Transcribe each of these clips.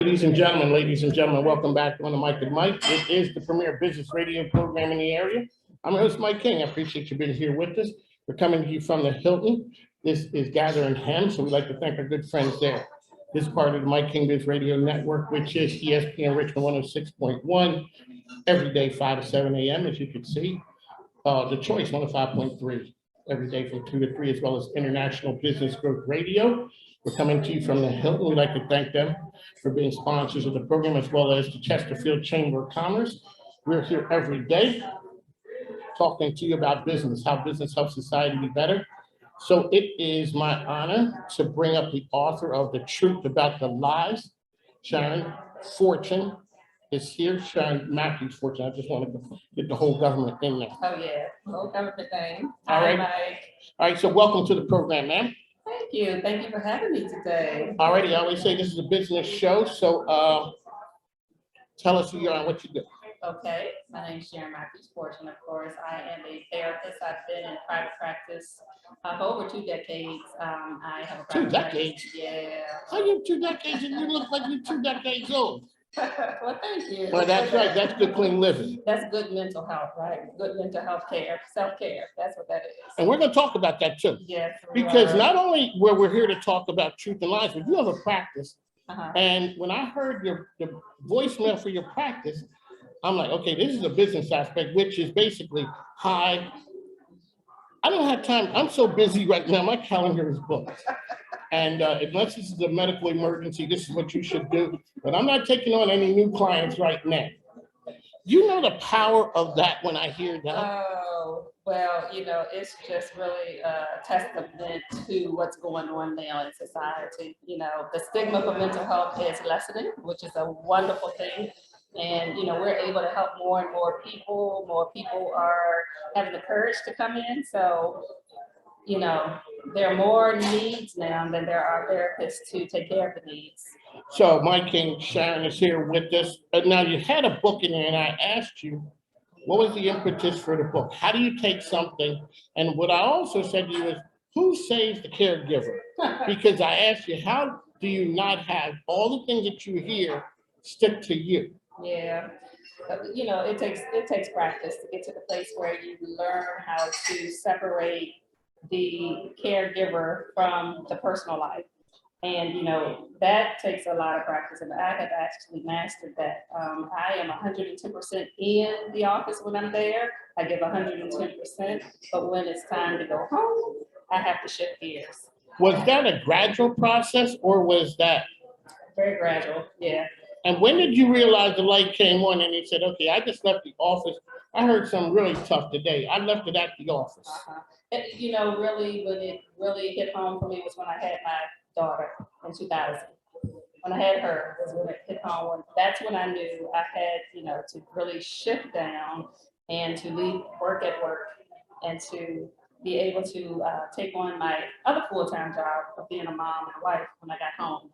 Ladies and gentlemen, welcome back on the Mike and Mike. It is the premier business radio program in the area. I'm your host, Mike King. I appreciate you being here with us. We're coming to you from the Hilton. This is Gathering Hem, so we'd like to thank our good friends there. This is part of the Mike King Biz Radio Network, which is ESPN Richmond 106.1, every day 5 to 7 a.m., as you can see. The Choice 105.3, every day from 2 to 3, as well as International Business Growth Radio. We're coming to you from the Hilton. We'd like to thank them for being sponsors of the program, as well as the Chesterfield Chamber of Commerce. We're here every day talking to you about business, how business helps society be better. So it is my honor to bring up the author of The Truth About the Lies, Sharon Fortune is here. Sharon Mathews Fortune. I just wanted to get the whole government in there. Oh yeah, whole government thing. All right. All right, so welcome to the program, ma'am. Thank you. Thank you for having me today. All righty, I always say this is a business show, so tell us who you are and what you do. Okay, my name is Sharon Mathews Fortune, of course. I am a therapist. I've been in private practice for over 2 decades. I have a private 2 decades? Practice. Yeah. How you 2 decades and you look like you're 2 decades old? Well, thank you. Well, that's right. That's good, clean living. That's good mental health, right? Good mental health care, self-care. That's what that is. And we're going to talk about that too. Yes. Because not only were we here to talk about truth and lies, but you have a practice. And when I heard the voicemail for your practice, I'm like, okay, this is a business aspect, which is basically, hi, I don't have time. I'm so busy right now. My calendar is booked. And unless this is a medical emergency, this is what you should do. But I'm not taking on any new clients right now. You know the power of that when I hear that? Oh, well, you know, it's just really a testament to what's going on now in society. You know, the stigma for mental health is lessening, which is a wonderful thing. And, you know, we're able to help more and more people. More people are having the courage to come in. So, you know, there are more needs now than there are therapists to take care of the needs. So Mike King, Sharon is here with us. Now you had a book in there and I asked you, what was the impetus for the book? How do you take something? And what I also said to you is, who saves the caregiver? Because I asked you, how do you not have all the things that you hear stick to you? Yeah, you know, it takes practice to get to the place where you learn how to separate the caregiver from the personal life. And, you know, that takes a lot of practice. And I have actually mastered that. I am 110% in the office when I'm there. I give 110%. But when it's time to go home, I have to shift gears. Was that a gradual process or was that? Very gradual, yeah. And when did you realize the light came on and you said, okay, I just left the office. I heard something really tough today. I left it at the office. You know, really, when it really hit home for me was when I had my daughter in 2000. When I had her was when it hit home. That's when I knew I had, you know, to really shift down and to leave work at work and to be able to take on my other full-time job of being a mom and a wife when I got home.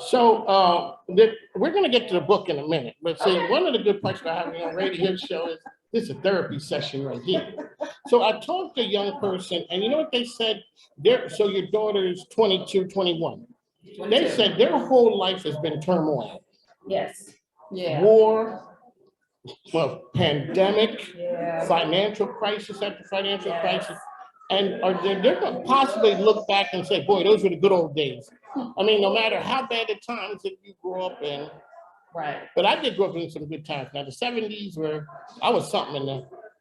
So we're going to get to the book in a minute, but see, one of the good parts about having a radio show is this is a therapy session right here. So I talked to a young person, and you know what they said? So your daughter is 22, 21. 22. They said their whole life has been turmoil. Yes. Yeah. War, well, pandemic, financial crisis after financial crisis. And they're going to possibly look back and say, boy, those were the good old days. I mean, no matter how bad the times that you grew up in. Right. But I did grow up in some good times. Now, the 70s were, I was something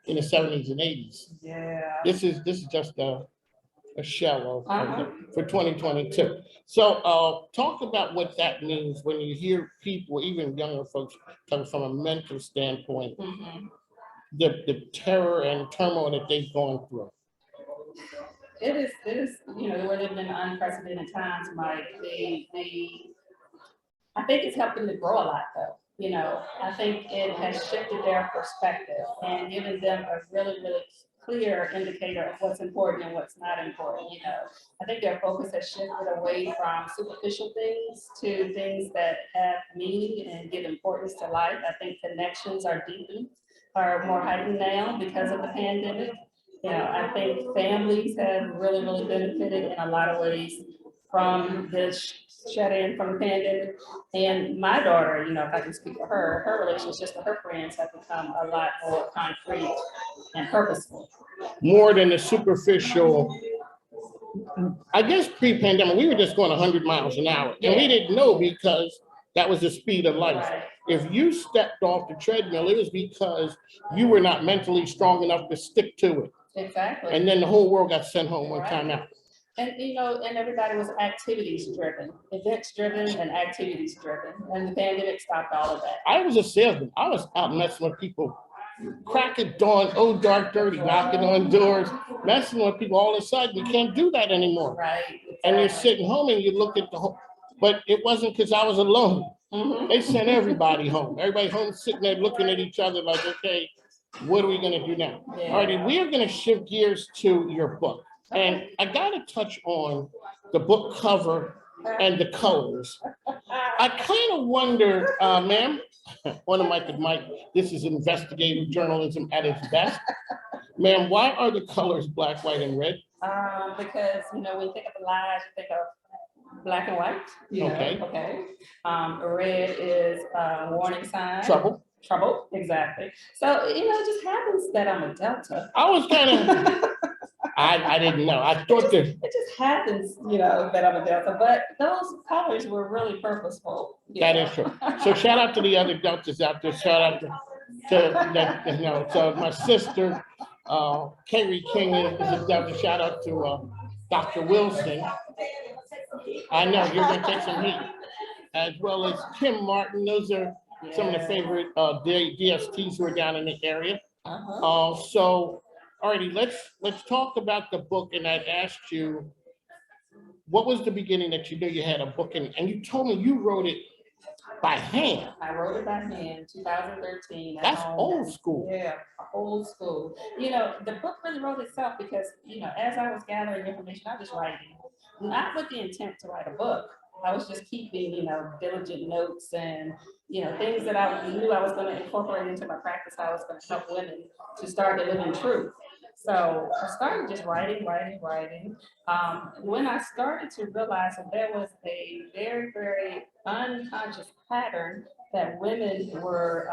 in the 70s and 80s. Yeah. This is just a shell of for 2022. So talk about what that means when you hear people, even younger folks, come from a mental standpoint, the terror and turmoil that they've gone through. It is, you know, we're living in unprecedented times, Mike. I think it's helping to grow a lot, though. You know, I think it has shifted their perspective and given them a really, really clear indicator of what's important and what's not important. You know, I think their focus has shifted away from superficial things to things that have meaning and give importance to life. I think connections are deepened, are more heightened now because of the pandemic. You know, I think families have really, really benefited in a lot of ways from this shut in from the pandemic. And my daughter, you know, if I can speak for her, her relationships with her friends have become a lot more concrete and purposeful. More than the superficial. I guess pre-pandemic, we were just going 100 miles an hour, and we didn't know because that was the speed of life. Right. If you stepped off the treadmill, it was because you were not mentally strong enough to stick to it. Exactly. And then the whole world got sent home one time out. And, you know, and everybody was activities driven, events driven and activities driven. And the pandemic stopped all of that. I was a salesman. I was out messing with people, crack at dawn, oh, dark, dirty, knocking on doors, messing with people. All of a sudden, you can't do that anymore. Right. Exactly. And you're sitting home and you look at the whole, but it wasn't because I was alone. They sent everybody home. Everybody home sitting there looking at each other like, okay, what are we going to do now? Yeah. All right, we are going to shift gears to your book. And I got to touch on the book cover and the colors. I kind of wonder, ma'am, one of Mike, this is investigative journalism at its best. Ma'am, why are the colors black, white, and red? Because, you know, when you think of lies, you think of black and white. You know, okay. Red is warning sign. Trouble, exactly. So, you know, it just happens that I'm a Delta. I was kind of, I didn't know. I thought it just happens, you know, that I'm a Delta, but those colors were really purposeful. That is true. So shout out to the other Deltas out there. Shout out to that, you know, so my sister, Kerry King is a Delta. Shout out to Dr. Wilson. I know you're going to take some heat. As well as Kim Martin. Those are some of the favorite DSTs who are down in the area. So, alrighty, let's talk about the book. And I asked you, what was the beginning that you knew you had a book in? And you told me you wrote it by hand. I wrote it by hand, 2013. That's old school. Yeah, old school. You know, the book really wrote itself because, you know, as I was gathering information, I was writing, not with the intent to write a book. I was just keeping, you know, diligent notes and, you know, things that I knew I was going to incorporate into my practice. I was going to help women to start to live in truth. So I started just writing. When I started to realize that there was a very, very unconscious pattern that women were,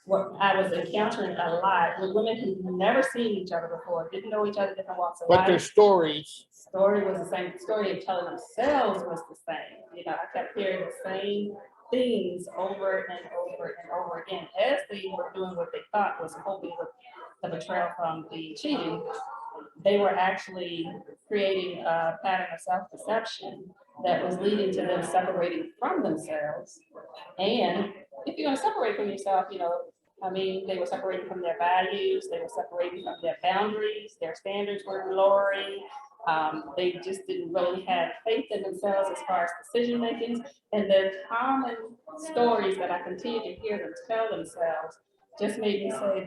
what I was encountering a lot with women who'd never seen each other before, didn't know each other, different walks of life. But their stories. Story was the same. The story of telling themselves was the same. You know, I kept hearing the same things over and over and over again as they were doing what they thought was coping with the betrayal from the cheating. They were actually creating a pattern of self-deception that was leading to them separating from themselves. And if you're going to separate from yourself, you know, I mean, they were separating from their values, they were separating from their boundaries, their standards were lowering. They just didn't really have faith in themselves as far as decision making. And the common stories that I continue to hear them tell themselves just made me say,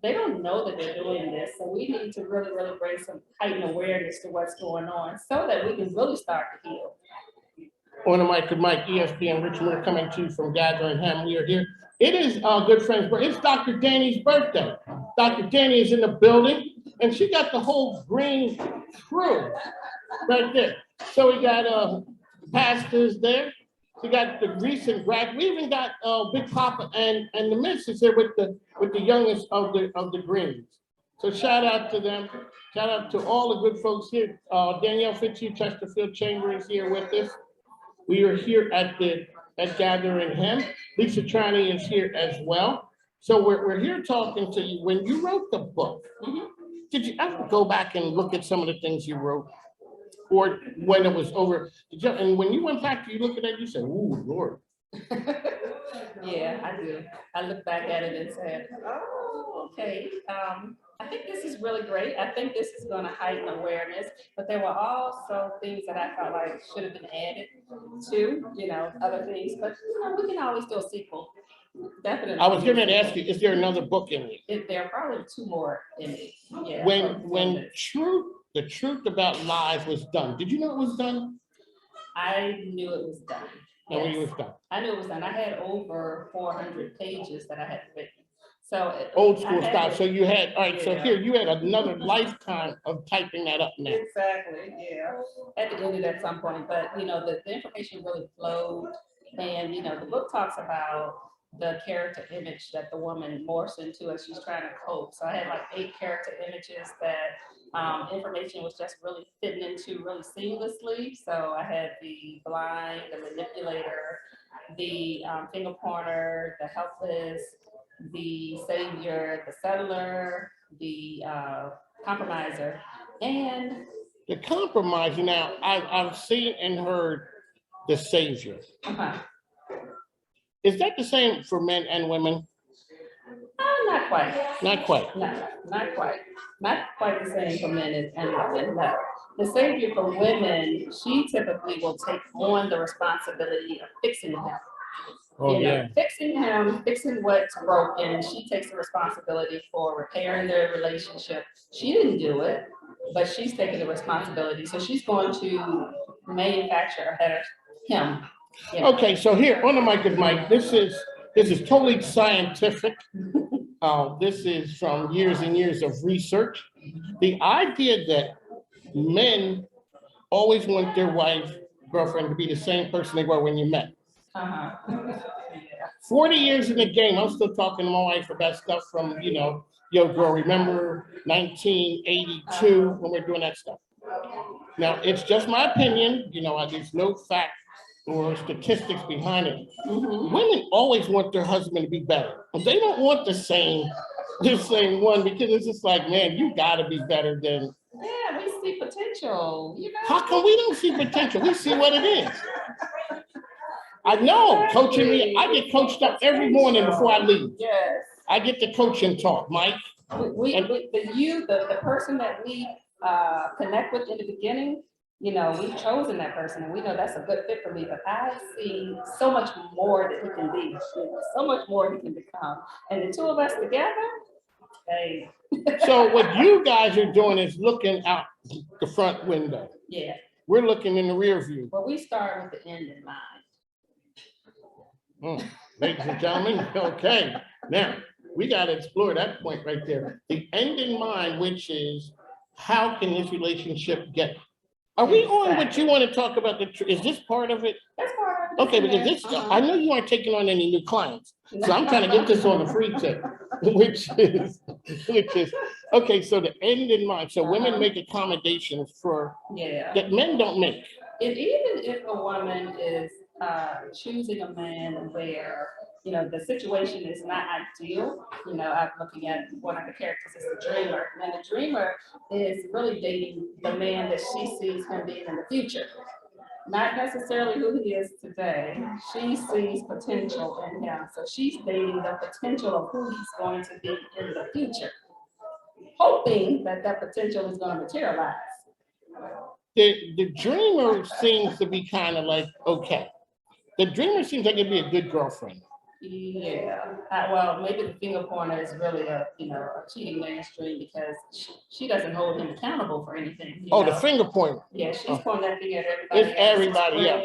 they don't know that they're doing this. So we need to really, really bring some heightened awareness to what's going on so that we can really start to heal. On the mic with Mike, ESPN Richmond, we're coming to you from Gathering Ham. We are here. It is our good friend's birthday. It's Dr. Danny's birthday. Dr. Danny is in the building, and she got the whole green crew right there. So we got pastors there. We got the recent grad. We even got Big Papa and the missus here with the youngest of the Greens. So shout out to them. Shout out to all the good folks here. Danielle Fitzhugh, Chesterfield Chamber is here with us. We are here at Gathering Him. Lisa Trani is here as well. So we're here talking to you. When you wrote the book, did you ever go back and look at some of the things you wrote? Or when it was over, and when you went back, you look at it, you said, "Ooh, Lord." Yeah, I do. I look back at it and said, "Oh, okay. I think this is really great. I think this is going to heighten awareness." But there were also things that I felt like should have been added to, you know, other things. But you know, we can always do a sequel. Definitely. I was going to ask you, is there another book in it? There are probably 2 more in it. Yeah. When the truth about lies was done, did you know it was done? I knew it was done. Yes. When it was done. I knew it was done. I had over 400 pages that I had written. So. Old I school had style. to- So you had, all right, so Yeah. here you had another lifetime of typing that up now. Exactly, yeah. Had to end it at some point, but the information really flowed. And, the book talks about the character image that the woman morphs into as she's trying to cope. So I had like 8 character images that information was just really fitting into really seamlessly. So I had the blind, the manipulator, the finger pointer, the helpless, the savior, the settler, the compromiser, and The compromise, now, I've seen and heard the savior. uh-huh. Is that the same for men and women? Not quite. Not quite. No, not quite. Not quite the same for men and women. No. The savior for women, she typically will take on the responsibility of fixing him. Oh, yeah. Fixing what's broken. She takes the responsibility for repairing their relationship. She didn't do it, but she's taking the responsibility. So she's going to manufacture a better him. Okay, so here on the mic is Mike. This is totally scientific. This is from years and years of research. The idea that men always want their wife, girlfriend to be the same person they were when you met. Uh-huh. Yeah. 40 years in the game, I'm still talking to my wife about stuff from, yo, girl, remember 1982 when we're doing that stuff. Now, it's just my opinion, there's no fact or statistics behind it. Mm-hmm. Women always want their husband to be better. They don't want the same one, because it's just like, man, you gotta be better than. Yeah, we see potential, How come we don't see potential? We see what it is. I know, coaching me, I get coached up every morning before I leave. Yes. I get the coaching talk, Mike. The person that we connect with in the beginning, we've chosen that person and we know that's a good fit for me, but I see so much more that he can be, so much more he can become. And the two of us together, hey. So what you guys are doing is looking out the front window. Yeah. We're looking in the rear view. Well, we start with the end in mind. Ladies and gentlemen, okay. Now, we got to explore that point right there. The end in mind, which is how can this relationship get? Are we on what you want to talk about? Is this part of it? That's part of it. Okay, because this, I know you aren't taking on any new clients, so I'm trying to get this on the free tip, which is, okay, so the end in mind. So women make accommodations for that men don't make. And even if a woman is choosing a man where, the situation is not ideal, I'm looking at one of the characters is the dreamer. And the dreamer is really dating the man that she sees him being in the future. Not necessarily who he is today. She sees potential in him. So she's dating the potential of who he's going to be in the future, hoping that that potential is going to materialize. The dreamer seems to be kind of like, okay. The dreamer seems like it'd be a good girlfriend. Yeah, well, maybe the finger pointer is really a cheating man's dream because she doesn't hold him accountable for anything. The finger pointer. Yeah, she's pointing that finger at everybody. It's everybody else.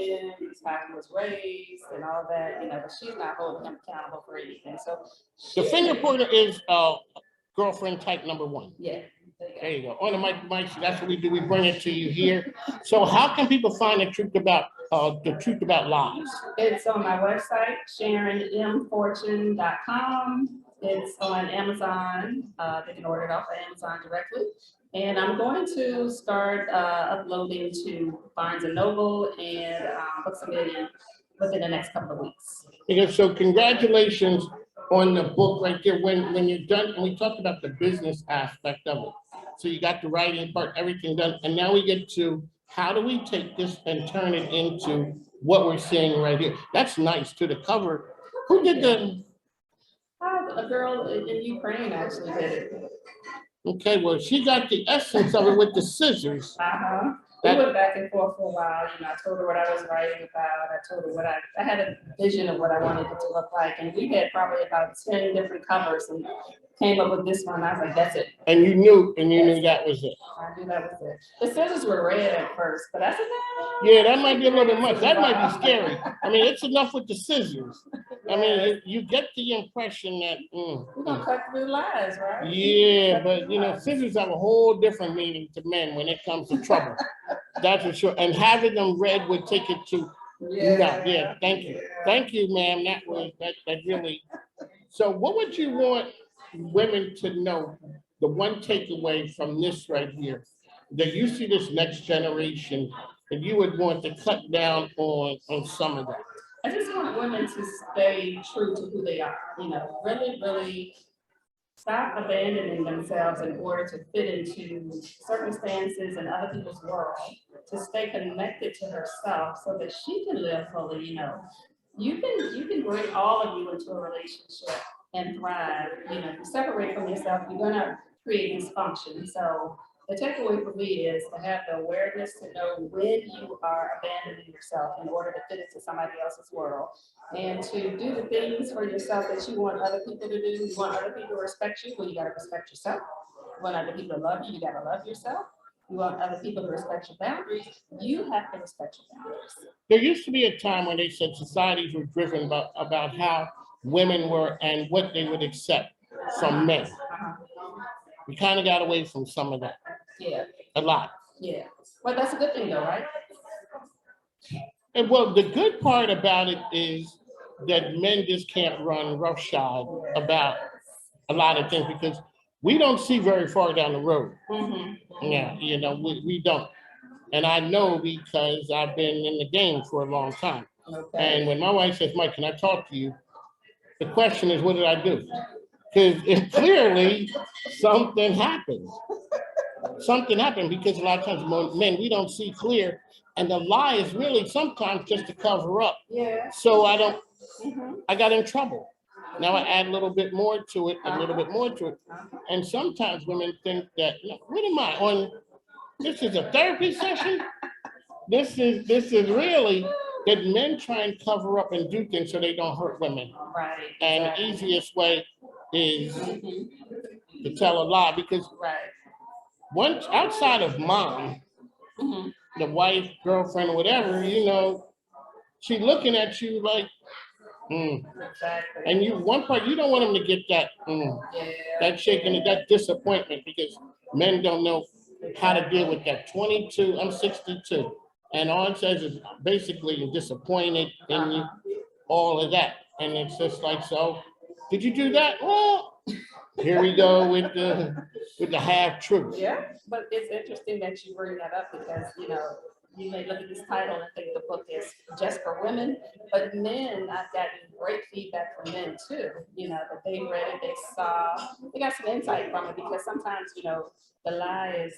How he was raised and all that, but she's not holding him accountable for anything. So the finger pointer is girlfriend type number 1. Yeah. There you go. On the mic, that's what we do. We bring it to you here. So how can people find the truth about lies? It's on my website, SharonMFortune.com. It's on Amazon. They can order it off of Amazon directly. And I'm going to start uploading to Barnes & Noble and Books A Million within the next couple of weeks. Okay, so congratulations on the book right there. When you're done, and we talked about the business aspect of it. So you got the writing part, everything done, and now we get to how do we take this and turn it into what we're seeing right here? That's nice to the cover. Who did the? A girl in Ukraine actually did it. Okay, well, she got the essence of it with the scissors. We went back and forth for a while. I told her what I was writing about. I told her what I had a vision of what I wanted it to look like. And we had probably about 10 different covers and came up with this one. I was like, that's it. And you knew that was it. I knew that was it. The scissors were red at first, but I said, no. Yeah, that might be a little bit much. That might be scary. I mean, it's enough with the scissors. I mean, you get the impression that. We're gonna cut through lies, right? Yeah, but you know, scissors have a whole different meaning to men when it comes to trouble. That's for sure. And having them red would take it to. Yeah. Thank you, ma'am. That really. So, what would you want women to know? The one takeaway from this right here, that you see this next generation, that you would want to cut down on some of that. I just want women to stay true to who they are. You know, really, really stop abandoning themselves in order to fit into circumstances and other people's world. To stay connected to herself so that she can live fully. You know, you can bring all of you into a relationship and thrive. You know, if you separate from yourself, you're gonna create dysfunction. So the takeaway for me is to have the awareness to know when you are abandoning yourself in order to fit into somebody else's world, and to do the things for yourself that you want other people to do. You want other people to respect you, well, you gotta respect yourself. You want other people to love you, you gotta love yourself. You want other people to respect your boundaries, you have to respect your boundaries. There used to be a time when they said societies were driven about how women were and what they would accept from men. We kind of got away from some of that. Yeah. A lot. Yeah. Well, that's a good thing though, right? And well, the good part about it is that men just can't run roughshod about a lot of things because we don't see very far down the road. Yeah, you know, we don't. And I know because I've been in the game for a long time. Okay. And when my wife says, Mike, can I talk to you? The question is, what did I do? Because clearly something happened. Something happened because a lot of times men, we don't see clear. And the lie is really sometimes just to cover up. Yeah. So I got in trouble. Now I add a little bit more to it, And sometimes women think that, what am I on? This is a therapy session? This is really that men try and cover up and do things so they don't hurt women. Right. And the easiest way is to tell a lie because once outside of mom, the wife, girlfriend, or whatever, you know, she's looking at you like, Exactly. and you don't want them to get that that shaking, that disappointment because men don't know how to deal with that. 22, I'm 62. And all it says is basically you're disappointed in you, all of that. And it's just like, so did you do that? Well, here we go with the half truth. Yeah, but it's interesting that you bring that up because, you know, you may look at this title and think the book is just for women, but men, I've gotten great feedback from men too, you know, that they read it, they got some insight from it because sometimes, you know, the lie is,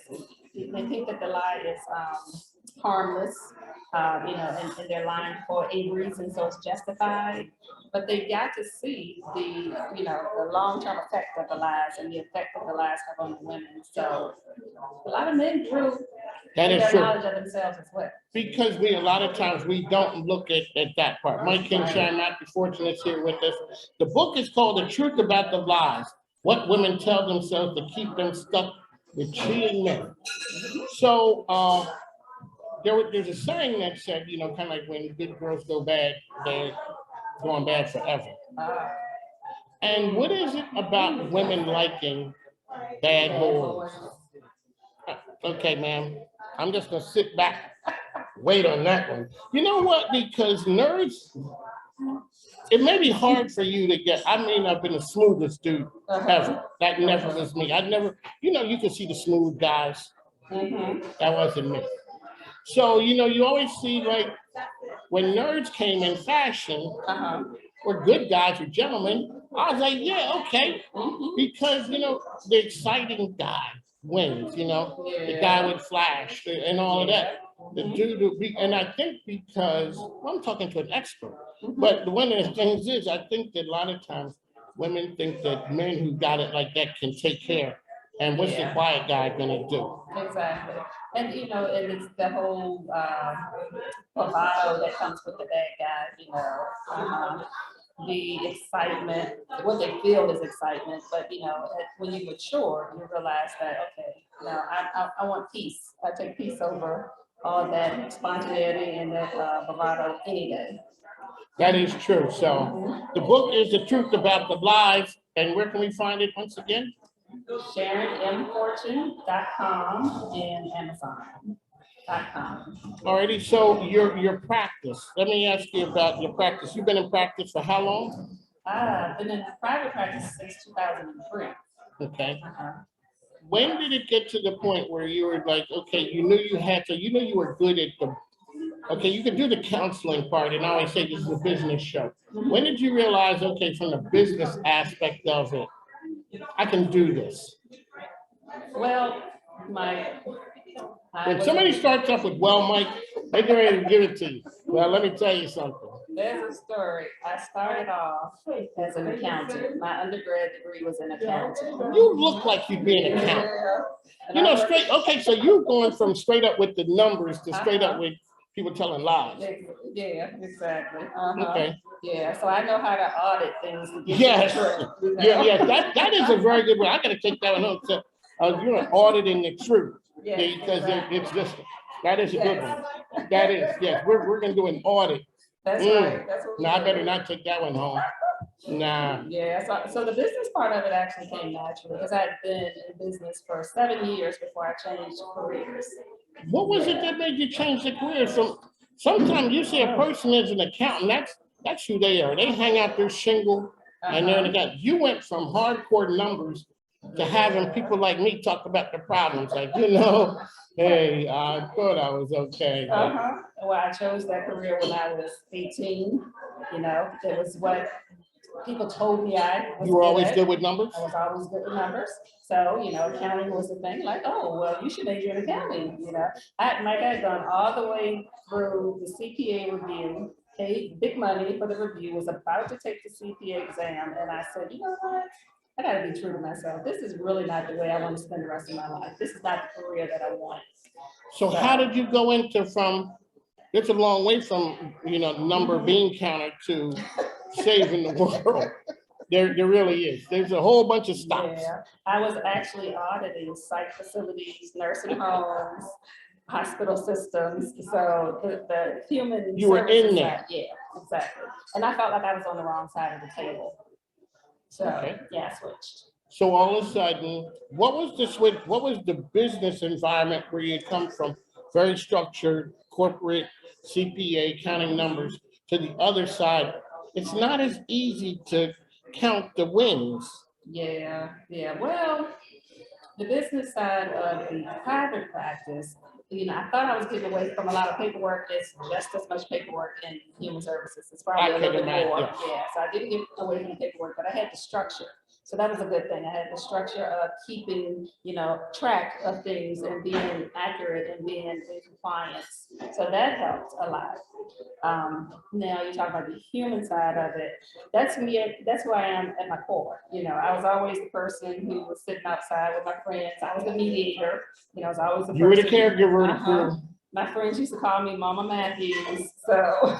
they think that the lie is harmless, you know, and they're lying for a reason, so it's justified. But they got to see the, you know, the long-term effect of the lies and the effect that the lies have on the women. So a lot of men grew their knowledge of themselves as well. Because a lot of times we don't look at that part. Mike King, Sharon Mathews Fortune is here with us. The book is called The Truth About the Lies, What Women Tell Themselves to Keep Them Stuck with Cheating Men. So there's a saying that said, you know, kind of like when good girls go bad, they're going bad forever. And what is it about women liking bad boys? Okay, ma'am, I'm just gonna sit back, wait on that one. You know what? Because nerds, it may be hard for you to get. I may not have been the smoothest dude ever. That never was me. I never, you know, you can see the smooth guys. That wasn't me. So, you know, you always see like when nerds came in fashion, or good guys or gentlemen, I was like, yeah, okay. Because, you know, the exciting guy wins, you know, the guy with flash and all of that. The dude would be, and I think because, well, I'm talking to an expert, but one of the things is, I think that a lot of times women think that men who got it like that can take care. And what's the quiet guy gonna do? Exactly. And, you know, and it's the whole bravado that comes with the bad guy, you know. the excitement, what they feel is excitement, but you know, when you mature, you realize that, okay, no, I want peace. I take peace over all that spontaneity and that bravado any day. That is true. So the book is The Truth About the Lies. And where can we find it once again? SharonMFortune.com and Amazon.com. Alrighty, so your practice. Let me ask you about your practice. You've been in practice for how long? I've been in private practice since 2003. Okay. When did it get to the point where you were like, okay, you knew you had to, you knew you were good at the, okay, you could do the counseling part, and I always say this is a business show. When did you realize, okay, from the business aspect of it, I can do this? Well, When somebody starts off with, well, Mike, they get ready to give it to you. Well, let me tell you something. there's a story. I started off as an accountant. My undergrad degree was in accounting. You look like you'd be an accountant. You know, straight, okay, so you're going from straight up with the numbers to straight up with people telling lies. Yeah, exactly. Okay. Yeah, so I know how to audit things. To get Yes. to the truth, you know? Yeah, that is a very good one. I gotta take that one home. So, you're auditing the truth. Yes, Because exactly. it's just, that is a good Yes. one. That is, yes, we're gonna do an audit. That's right. That's what we No, I do. better not take that one home. Nah. Yeah, so the business part of it actually came naturally because I had been in business for 7 years before I changed careers. What was it that made you change the career? Sometimes you see a person as an accountant, that's who they are. They hang out their shingle and they're in the guy. You went from hardcore numbers to having people like me talk about the problems, like, you know, hey, I thought I was okay. But Well, I chose that career when I was 18. You know, it was what people told me I was you were always at. good with numbers? I was always good with numbers. So, you know, accounting was the thing, like, oh, well, you should major in accounting, you know. Mike had gone all the way through the CPA review, paid big money for the review, was about to take the CPA exam, and I said, you know what? I gotta be true to myself. This is really not the way I want to spend the rest of my life. This is not the career that I want. So how did you go into it's a long way from, you know, number bean counter to saving the world. There really is. There's a whole bunch of stops. Yeah, I was actually auditing psych facilities, nursing homes, hospital systems. So the human. You were in there. Side, yeah, exactly. And I felt like I was on the wrong side of the table. So yeah, I switched. So all of a sudden, what was the switch? What was the business environment where you come from? Very structured, corporate, CPA, counting numbers, to the other side. It's not as easy to count the wins. Yeah. Well, the business side of the private practice, you know, I thought I was getting away from a lot of paperwork. It's just as much paperwork in human services. It's probably a little bit more. Yeah, so I didn't get away from the paperwork, but I had the structure. So that was a good thing. I had the structure of keeping, you know, track of things and being accurate and being in compliance. So that helped a lot. Now you talk about the human side of it. That's me. That's who I am at my core. You know, I was always the person who was sitting outside with my friends. I was the mediator. You know, I was always the person. You were the caregiver. My friends used to call me Mama Matthews. So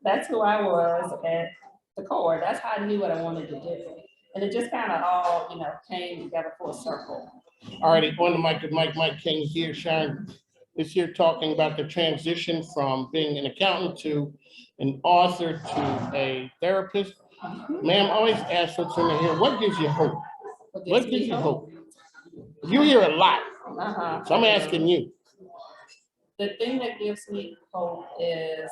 that's who I was at the core. That's how I knew what I wanted to do. And it just kind of all, you know, came together full circle. All righty, on the mic with Mike King here. Sharon is here talking about the transition from being an accountant to an author to a therapist. Ma'am, always ask what's in here. What gives you hope? What gives you hope? You hear a lot. So I'm asking you. The thing that gives me hope is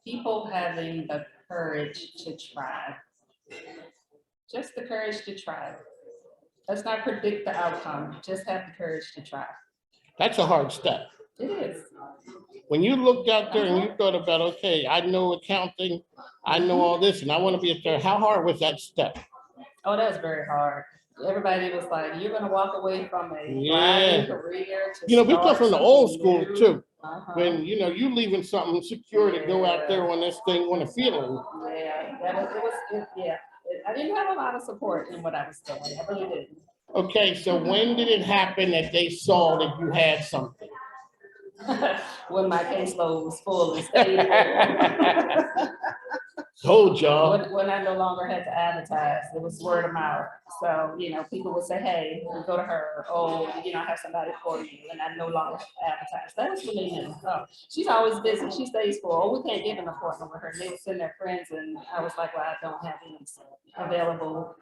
people having the courage to try. Just the courage to try. Let's not predict the outcome. Just have the courage to try. That's a hard step. It is. When you looked out there and you thought about, okay, I know accounting, I know all this, and I want to be a there. How hard was that step? Oh, that was very hard. Everybody was like, you're going to walk away from a thriving career. You know, we come from the old school too. When, you know, you leaving something secure to go out there on this thing, on the field. Yeah, I didn't have a lot of support in what I was doing. I really didn't. Okay, so when did it happen that they saw that you had something? When my caseload was full and stable. Told y'all. When I no longer had to advertise, it was word of mouth. So, people would say, hey, go to her, oh, I have somebody for you, and I no longer have to advertise. That was really nice. Oh, she's always busy. She stays for, oh, we can't get an appointment with her. And they would send their friends, and I was like, well, I don't have any available,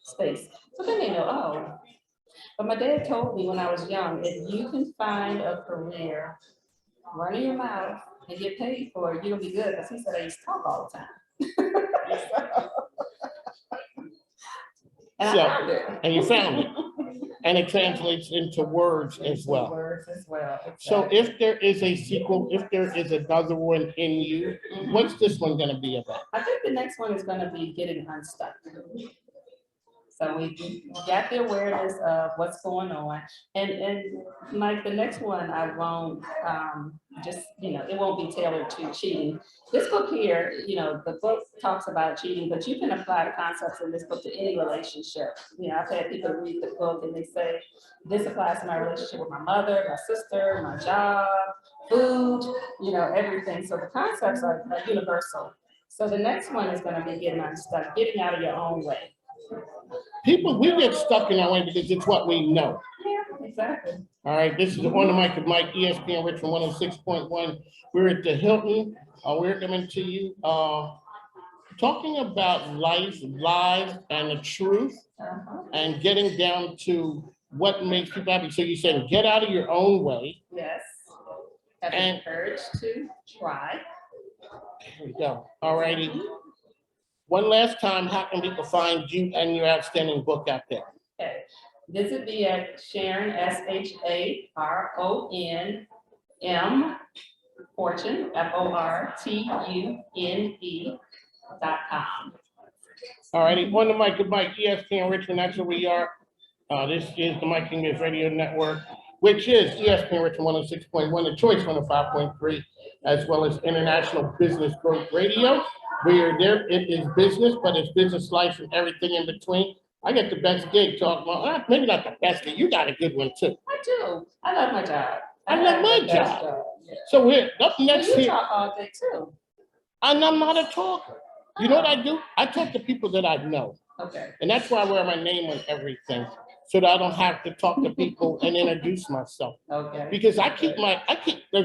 space. So then they know, oh. But my dad told me when I was young, if you can find a career, running your mouth and get paid for it, you'll be good. Because he said I used to talk all the time. And So, I found it. and you found it. And it translates into words as well. Words as well. Exactly. So if there is a sequel, if there is another one in you, what's this one gonna be about? I think the next one is gonna be getting unstuck. So we got the awareness of what's going on. And like the next one, I won't it won't be tailored to cheating. This book here, the book talks about cheating, but you can apply the concepts in this book to any relationship. I've had people read the book and they say, this applies to my relationship with my mother, my sister, my job, food, everything. So the concepts are universal. So the next one is gonna be getting unstuck, getting out of your own way. People, we get stuck in our way because it's what we know. Yeah, exactly. All right, this is On the Mic with Mike, ESPN Richmond 106.1. We're at the Hilton. We're coming to you talking about life, lives, and the truth, and getting down to what makes people happy. So you said get out of your own way. Yes. Have the courage to try. There we go. All righty. One last time, how can people find you and your outstanding book out there? Okay. Visit me at Sharon, SHARON M Fortune, FORTUNE.com. All righty. On the Mic with Mike, ESPN Richmond. That's where we are. This is the Mike King Radio Network, which is ESPN Richmond 106.1, the Choice 105.3, as well as International Business Growth Radio. We are there. It is business, but it's business, life, and everything in between. I get the best gig talking about, maybe not the best gig. You got a good one too. I do. I love my job. I love my job. Yeah. So we're up next you here. Talk all day too. And I'm not a talker. You know what I do? I talk to people that I know. Okay. And that's why I wear my name on everything, so that I don't have to talk to people and introduce myself. Okay. Because as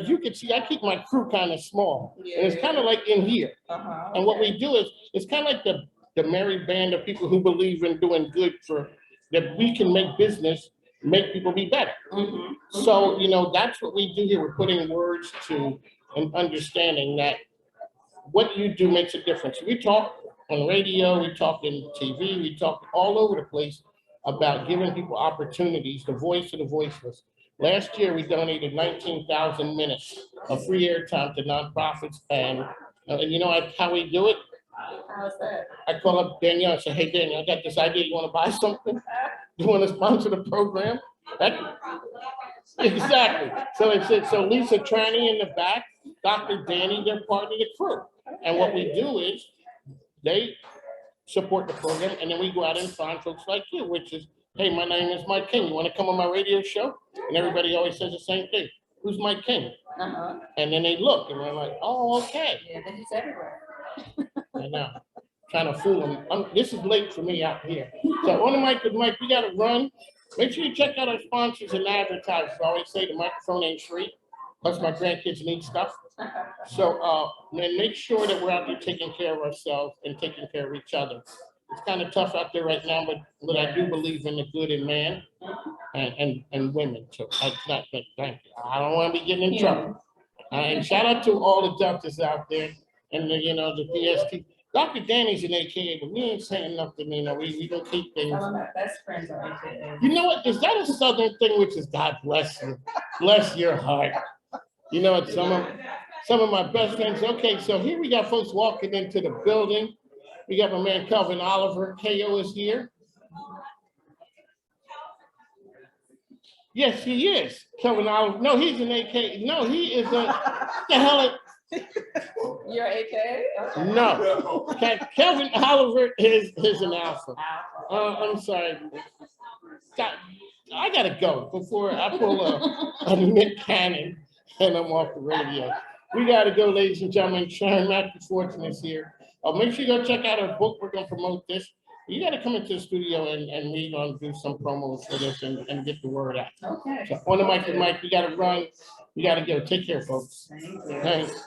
you can see, I keep my crew kind of small. Yeah. And it's kind of like in here. Okay. And what we do is, it's kind of like the merry band of people who believe in doing good that we can make business, make people be better. Mm-hmm. So, that's what we do here. We're putting words to an understanding that what you do makes a difference. We talk on radio, we talk in TV, we talk all over the place about giving people opportunities, the voice of the voiceless. Last year, we donated 19,000 minutes of free airtime to nonprofits, and you know how we do it? How's that? I call up Danielle and say, hey, Danielle, I got this idea. You want to buy something? You want to sponsor the program? Exactly. So Lisa Tranny in the back, Dr. Danny, they're part of the crew. And what we do is they support the program, and then we go out and find folks like you, which is, hey, my name is Mike King. You want to come on my radio show? And everybody always says the same thing. Who's Mike King? And then they look, and they're like, oh, okay. Yeah, then he's everywhere. I know. Trying to fool them. This is late for me out here. So On the Mic with Mike, we got to run. Make sure you check out our sponsors and advertisers. I always say the microphone ain't free. Plus my grandkids need stuff. So then make sure that we're out there taking care of ourselves and taking care of each other. It's kind of tough out there right now, but I do believe in the good in man and women too. Thank you. I don't want to be getting in trouble. And shout out to all the doctors out there and the DST. Dr. Danny's an AKA, but we ain't saying nothing, we don't keep things. Some of my best friends are AKA. You know what? Is that a Southern thing, which is God bless you, bless your heart. It's some of my best friends. Okay, so here we got folks walking into the building. We got my man Kelvin Oliver. KO is here. Yes, he is. Kelvin Oliver. No, he's an AKA. No, he is a the hell. You're AKA? Okay. No. Kelvin Oliver is an alpha. I'm sorry. I gotta go before I pull a Nick Cannon and I'm off the radio. We gotta go, ladies and gentlemen. Sharon Mathews Fortune is here. Make sure you go check out our book. We're gonna promote this. You gotta come into the studio and we're gonna do some promos for this and get the word out. Okay. So on the mic, you gotta run, you gotta go. Take care, folks. Thank you. Thanks.